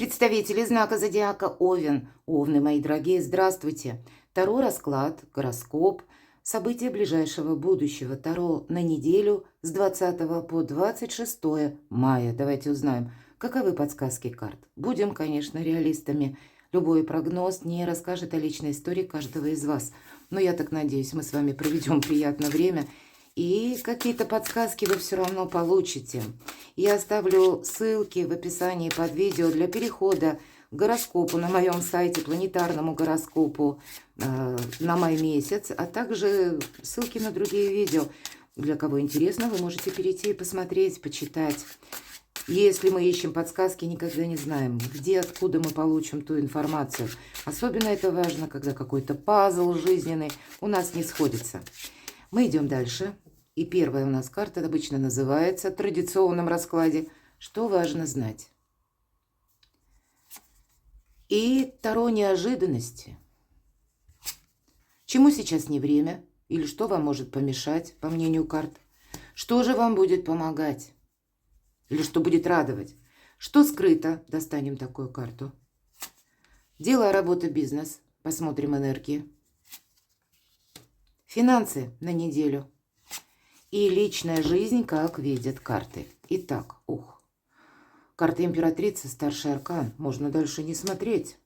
Представители знака зодиака Овен. Овны, мои дорогие, здравствуйте. Таро расклад, гороскоп, события ближайшего будущего. Таро на неделю с 20 по 26 мая. Давайте узнаем, каковы подсказки карт. Будем, конечно, реалистами. Любой прогноз не расскажет о личной истории каждого из вас. Но я так надеюсь, мы с вами проведем приятное время. И какие-то подсказки вы все равно получите. Я оставлю ссылки в описании под видео для перехода к гороскопу на моем сайте, планетарному гороскопу на май месяц, а также ссылки на другие видео. Для кого интересно, вы можете перейти и посмотреть, почитать. Если мы ищем подсказки, никогда не знаем, где, откуда мы получим ту информацию. Особенно это важно, когда какой-то пазл жизненный у нас не сходится. Мы идем дальше. И первая у нас карта обычно называется в традиционном раскладе «Что важно знать?». И Таро неожиданности. Чему сейчас не время? Или что вам может помешать, по мнению карт? Что же вам будет помогать? Или что будет радовать? Что скрыто? Достанем такую карту. Дело, работа, бизнес. Посмотрим энергии. Финансы на неделю. И личная жизнь, как видят карты. Итак, карта императрицы, старший аркан. Можно дальше не смотреть.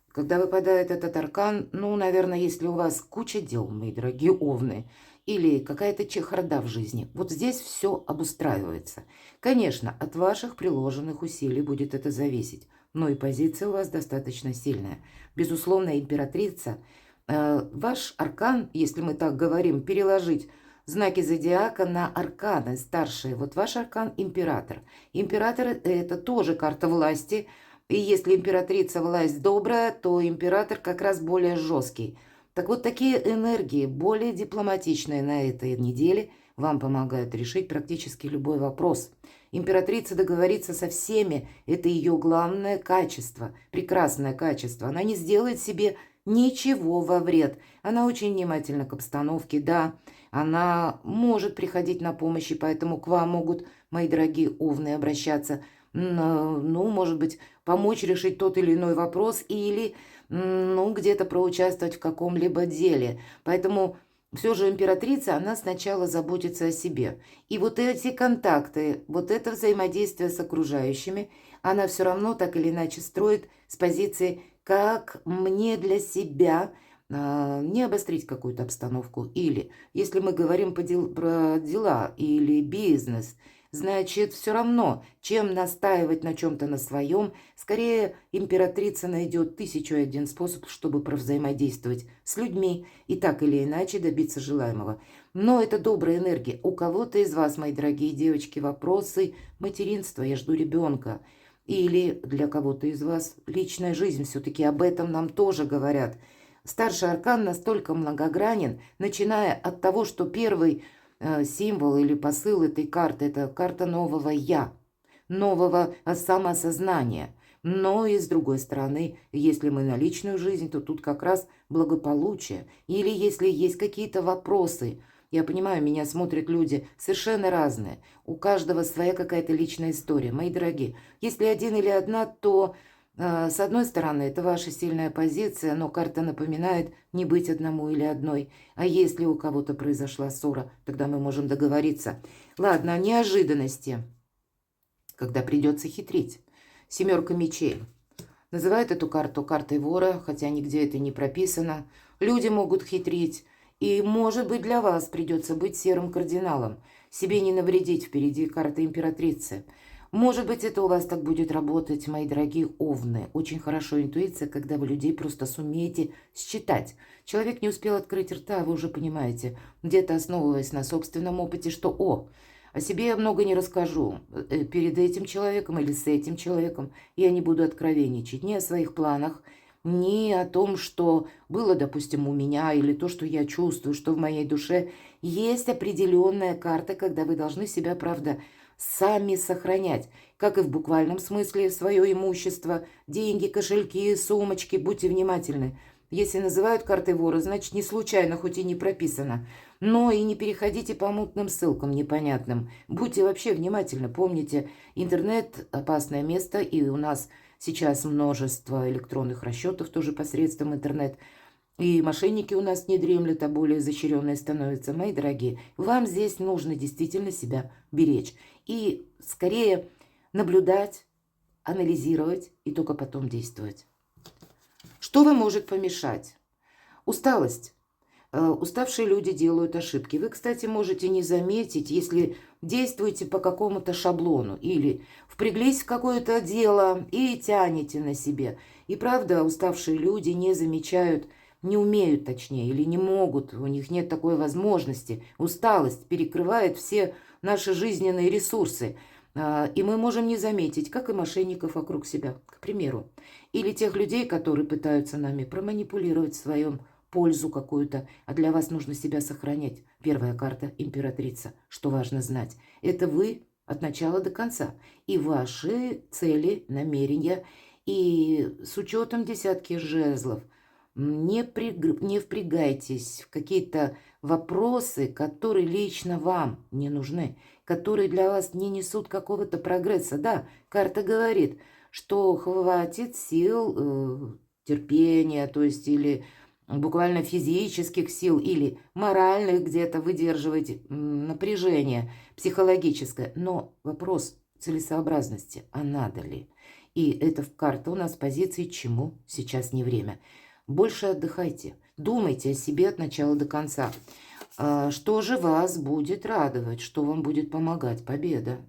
Когда выпадает этот аркан, наверное, если у вас куча дел, мои дорогие овны, или какая-то чехарда в жизни, вот здесь все обустраивается. Конечно, от ваших приложенных усилий будет это зависеть, но и позиция у вас достаточно сильная. Безусловно, императрица, ваш аркан, если мы так говорим, переложить знаки зодиака на арканы старшие. Вот ваш аркан император. Император – это тоже карта власти. И если императрица власть добрая, то император как раз более жесткий. Так вот, такие энергии, более дипломатичные на этой неделе, вам помогают решить практически любой вопрос. Императрица договорится со всеми. Это ее главное качество, прекрасное качество. Она не сделает себе ничего во вред. Она очень внимательна к обстановке, да. Она может приходить на помощь, и поэтому к вам могут, мои дорогие овны, обращаться, может быть, помочь решить тот или иной вопрос или, где-то проучаствовать в каком-либо деле. Поэтому все же императрица, она сначала заботится о себе. И вот эти контакты, вот это взаимодействие с окружающими, она все равно так или иначе строит с позиции «как мне для себя не обострить какую-то обстановку». Или, если мы говорим про дела или бизнес, значит, все равно, чем настаивать на чем-то на своем, скорее императрица найдет 1001 способ, чтобы взаимодействовать с людьми и так или иначе добиться желаемого. Но это добрая энергия. У кого-то из вас, мои дорогие девочки, вопросы материнства, я жду ребенка. Или для кого-то из вас личная жизнь, все-таки об этом нам тоже говорят. Старший аркан настолько многогранен, начиная от того, что первый символ или посыл этой карты – это карта нового «я», нового самоосознания. Но и с другой стороны, если мы на личную жизнь, то тут как раз благополучие. Или если есть какие-то вопросы. Я понимаю, меня смотрят люди совершенно разные. У каждого своя какая-то личная история. Мои дорогие, если один или одна, то с одной стороны, это ваша сильная позиция, но карта напоминает не быть одному или одной. А если у кого-то произошла ссора, тогда мы можем договориться. Ладно, неожиданности, когда придется хитрить. 7 мечей. Называют эту карту картой вора, хотя нигде это не прописано. Люди могут хитрить. И, может быть, для вас придется быть серым кардиналом. Себе не навредить, впереди карта императрицы. Может быть, это у вас так будет работать, мои дорогие овны. Очень хорошо интуиция, когда вы людей просто сумеете считать. Человек не успел открыть рта, а вы уже понимаете, где-то основываясь на собственном опыте, что о себе я много не расскажу перед этим человеком или с этим человеком. Я не буду откровенничать ни о своих планах, ни о том, что было, допустим, у меня, или то, что я чувствую, что в моей душе. Есть определенная карта, когда вы должны себя, правда, сами сохранять, как и в буквальном смысле свое имущество, деньги, кошельки, сумочки. Будьте внимательны. Если называют картой вора, значит, не случайно, хоть и не прописано. Но и не переходите по мутным ссылкам непонятным. Будьте вообще внимательны. Помните, интернет – опасное место, и у нас Сейчас множество электронных расчетов тоже посредством интернет. И мошенники у нас не дремлют, а более изощренные становятся. Мои дорогие, вам здесь нужно действительно себя беречь. И скорее наблюдать, анализировать и только потом действовать. Что вам может помешать? Усталость. Уставшие люди делают ошибки. Вы, кстати, можете не заметить, если действуете по какому-то шаблону или впряглись в какое-то дело и тянете на себе. И правда, уставшие люди не замечают, не умеют точнее, или не могут, у них нет такой возможности. Усталость перекрывает все наши жизненные ресурсы. И мы можем не заметить, как и мошенников вокруг себя, к примеру. Или тех людей, которые пытаются нами проманипулировать в своем пользу какую-то, а для вас нужно себя сохранять. Первая карта — императрица. Что важно знать? Это вы от начала до конца. И ваши цели, намерения. И с учетом десятки жезлов не впрягайтесь в какие-то вопросы, которые лично вам не нужны, которые для вас не несут какого-то прогресса. Да, карта говорит, что хватит сил, терпения, то есть или буквально физических сил, или моральных где-то выдерживать напряжение психологическое. Но вопрос целесообразности, а надо ли? И эта карта у нас в позиции «чему сейчас не время». Больше отдыхайте, думайте о себе от начала до конца. Что же вас будет радовать, что вам будет помогать? Победа.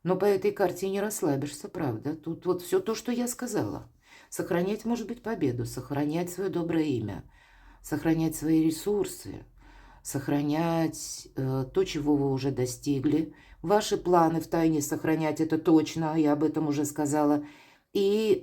Но по этой карте не расслабишься, правда. Тут вот все то, что я сказала. Сохранять, может быть, победу, сохранять свое доброе имя, сохранять свои ресурсы, сохранять то, чего вы уже достигли. Ваши планы в тайне сохранять, это точно, я об этом уже сказала. И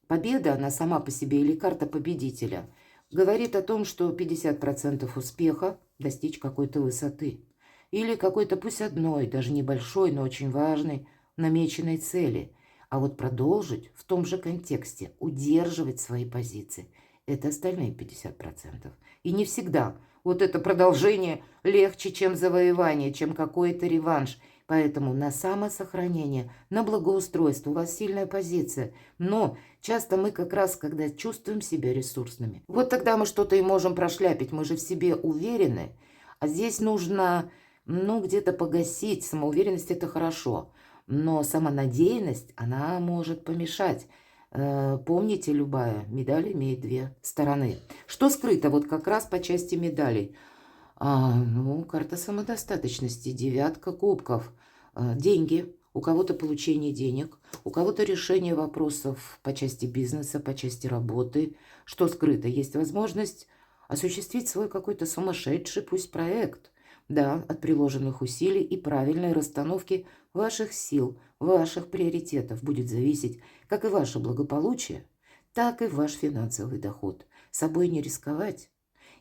победа, она сама по себе, или карта победителя, говорит о том, что 50% успеха достичь какой-то высоты. Или какой-то, пусть одной, даже небольшой, но очень важной, намеченной цели. А вот продолжить в том же контексте, удерживать свои позиции, это остальные 50%. И не всегда вот это продолжение легче, чем завоевание, чем какой-то реванш. Поэтому на самосохранение, на благоустройство у вас сильная позиция. Но часто мы как раз, когда чувствуем себя ресурсными, вот тогда мы что-то и можем прошляпить. Мы же в себе уверены. А здесь нужно, где-то погасить. Самоуверенность — это хорошо. Но самонадеянность, она может помешать. Помните, любая медаль имеет две стороны. Что скрыто вот как раз по части медалей? Карта самодостаточности, девятка кубков, деньги, у кого-то получение денег, у кого-то решение вопросов по части бизнеса, по части работы. Что скрыто? Есть возможность осуществить свой какой-то сумасшедший пусть проект, да, от приложенных усилий и правильной расстановки ваших сил, ваших приоритетов будет зависеть как и ваше благополучие, так и ваш финансовый доход. Собой не рисковать.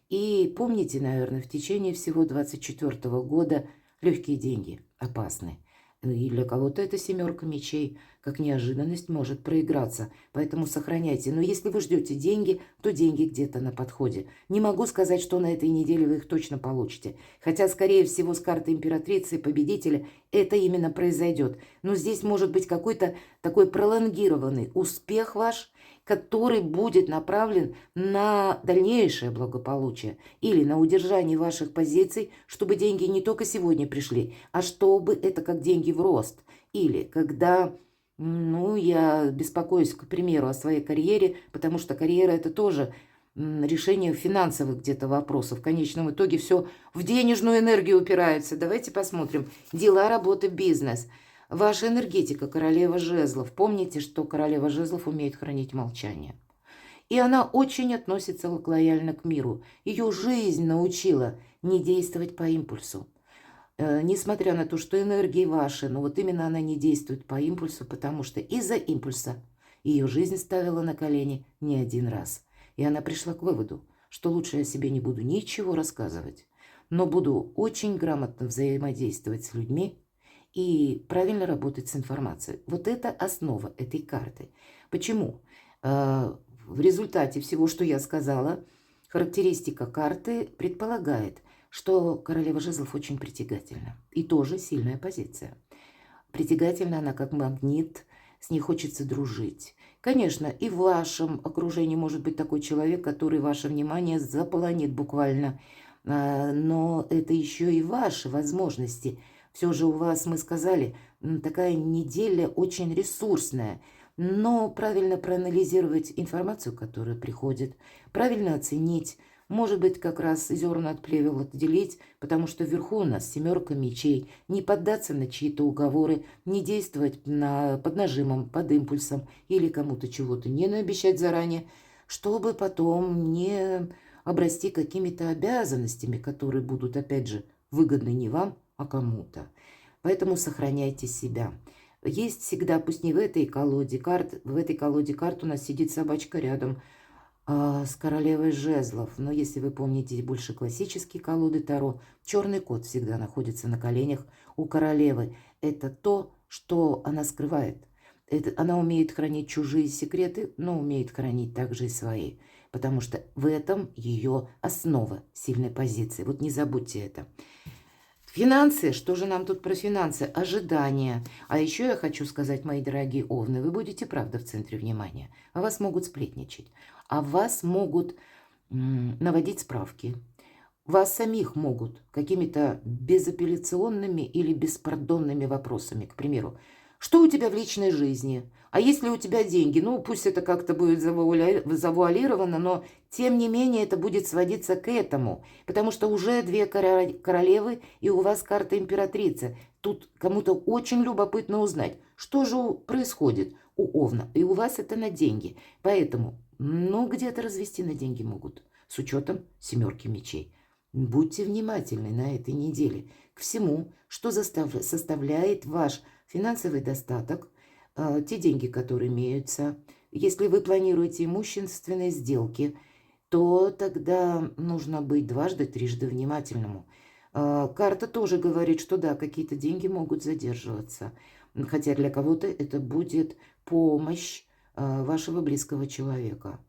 И помните, наверное, в течение всего 2024 года легкие деньги опасны. И для кого-то это семерка мечей, как неожиданность, может проиграться. Поэтому сохраняйте. Но если вы ждете деньги, то деньги где-то на подходе. Не могу сказать, что на этой неделе вы их точно получите. Хотя, скорее всего, с карты императрицы и победителя это именно произойдет. Но здесь может быть какой-то такой пролонгированный успех ваш, который будет направлен на дальнейшее благополучие или на удержание ваших позиций, чтобы деньги не только сегодня пришли, а чтобы это как деньги в рост. Или когда, я беспокоюсь, к примеру, о своей карьере, потому что карьера — это тоже решение финансовых где-то вопросов. В конечном итоге все в денежную энергию упирается. Давайте посмотрим. Дела, работа, бизнес. Ваша энергетика, королева жезлов. Помните, что королева жезлов умеет хранить молчание. И она очень относится лояльно к миру. Ее жизнь научила не действовать по импульсу. Несмотря на то, что энергии ваши, но вот именно она не действует по импульсу, потому что из-за импульса ее жизнь ставила на колени не один раз. И она пришла к выводу, что лучше я себе не буду ничего рассказывать, но буду очень грамотно взаимодействовать с людьми и правильно работать с информацией. Вот это основа этой карты. Почему? В результате всего, что я сказала, характеристика карты предполагает, что королева жезлов очень притягательна. И тоже сильная позиция. Притягательна она как магнит, с ней хочется дружить. Конечно, и в вашем окружении может быть такой человек, который ваше внимание заполонит буквально, но это еще и ваши возможности. Все же у вас, мы сказали, такая неделя очень ресурсная, но правильно проанализировать информацию, которая приходит, правильно оценить, может быть, как раз зерна от плевел отделить, потому что вверху у нас 7 мечей. Не поддаться на чьи-то уговоры, не действовать под нажимом, под импульсом или кому-то чего-то не наобещать заранее, чтобы потом не обрасти какими-то обязанностями, которые будут, опять же, выгодны не вам, а кому-то. Поэтому сохраняйте себя. Есть всегда, пусть не в этой колоде карт, в этой колоде карт у нас сидит собачка рядом, с королевой жезлов. Но если вы помните больше классические колоды Таро, черный кот всегда находится на коленях у королевы. Это то, что она скрывает. Она умеет хранить чужие секреты, но умеет хранить также и свои. Потому что в этом ее основа сильной позиции. Вот не забудьте это. Финансы, что же нам тут про финансы? Ожидания. А еще я хочу сказать, мои дорогие овны, вы будете правда в центре внимания. О вас могут сплетничать, о вас могут наводить справки. Вас самих могут какими-то безапелляционными или беспардонными вопросами. К примеру, что у тебя в личной жизни? А если у тебя деньги? Ну, пусть это как-то будет завуалировано, но тем не менее это будет сводиться к этому. Потому что уже 2 королевы и у вас карта императрицы. Тут кому-то очень любопытно узнать, что же происходит у Овна. И у вас это на деньги. Поэтому, ну, где-то развести на деньги могут. С учетом 7 мечей. Будьте внимательны на этой неделе к всему, что составляет ваш финансовый достаток, те деньги, которые имеются. Если вы планируете имущественные сделки, то тогда нужно быть дважды, трижды внимательному. Карта тоже говорит, что да, какие-то деньги могут задерживаться, хотя для кого-то это будет помощь вашего близкого человека.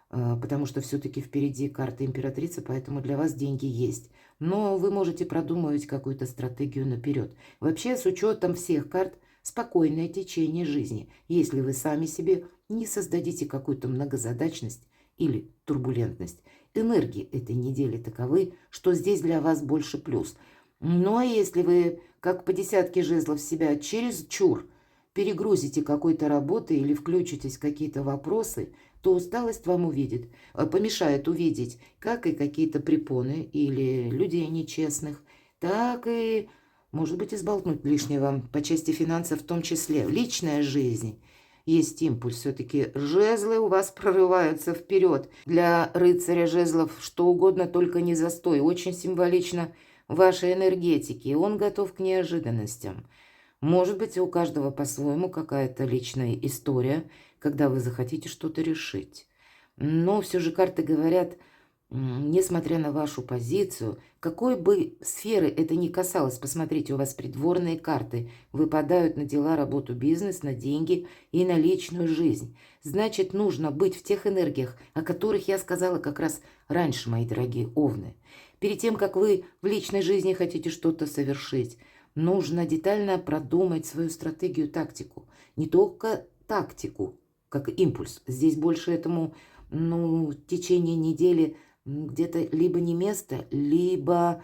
Потому что все-таки впереди карта императрицы, поэтому для вас деньги есть. Но вы можете продумывать какую-то стратегию наперед. Вообще, с учетом всех карт, спокойное течение жизни, если вы сами себе не создадите какую-то многозадачность или турбулентность. Энергии этой недели таковы, что здесь для вас больше плюс. Ну а если вы, как по 10 жезлов, себя чересчур перегрузите какой-то работой или включитесь в какие-то вопросы, то усталость вам помешает увидеть как и какие-то препоны или людей нечестных, так и, может быть, изболтнуть лишнего по части финансов в том числе. Личная жизнь. Есть импульс. Все-таки жезлы у вас прорываются вперед. Для рыцаря жезлов что угодно, только не застой. Очень символично вашей энергетики. Он готов к неожиданностям. Может быть, у каждого по-своему какая-то личная история, когда вы захотите что-то решить. Но все же карты говорят, несмотря на вашу позицию, какой бы сферы это ни касалось, посмотрите, у вас придворные карты выпадают на дела, работу, бизнес, на деньги и на личную жизнь. Значит, нужно быть в тех энергиях, о которых я сказала как раз раньше, мои дорогие овны. Перед тем, как вы в личной жизни хотите что-то совершить, нужно детально продумать свою стратегию, тактику. Не только тактику, как импульс. Здесь больше этому, в течение недели где-то либо не место, либо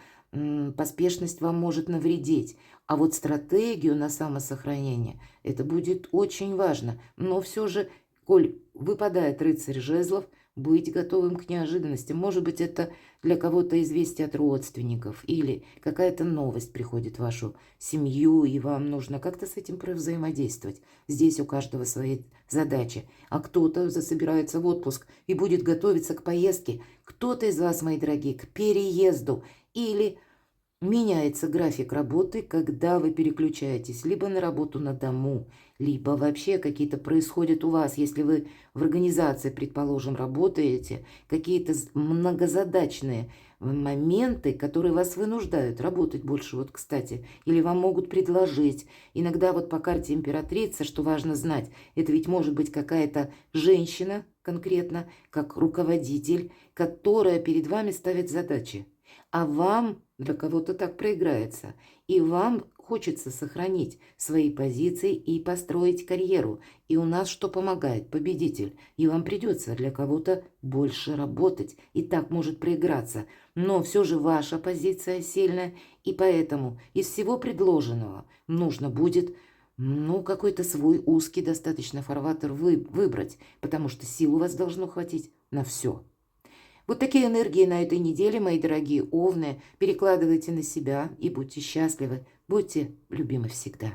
поспешность вам может навредить. А вот стратегию на самосохранение, это будет очень важно. Но все же, коль выпадает рыцарь жезлов, быть готовым к неожиданностям. Может быть, это для кого-то известие от родственников или какая-то новость приходит в вашу семью, и вам нужно как-то с этим взаимодействовать. Здесь у каждого свои задачи. А кто-то засобирается в отпуск и будет готовиться к поездке. Кто-то из вас, мои дорогие, к переезду. Или меняется график работы, когда вы переключаетесь либо на работу на дому, либо вообще какие-то происходят у вас, если вы в организации, предположим, работаете, какие-то многозадачные моменты, которые вас вынуждают работать больше, вот, кстати, или вам могут предложить. Иногда вот по карте императрица, что важно знать, это ведь может быть какая-то женщина конкретно, как руководитель, которая перед вами ставит задачи. А вам, для кого-то так проиграется, и вам хочется сохранить свои позиции и построить карьеру. И у нас что помогает? Победитель. И вам придется для кого-то больше работать. И так может проиграться. Но все же ваша позиция сильная. И поэтому из всего предложенного нужно будет какой-то свой узкий достаточно фарватер выбрать. Потому что сил у вас должно хватить на все. Вот такие энергии на этой неделе, мои дорогие овны. Перекладывайте на себя и будьте счастливы. Будьте любимы всегда.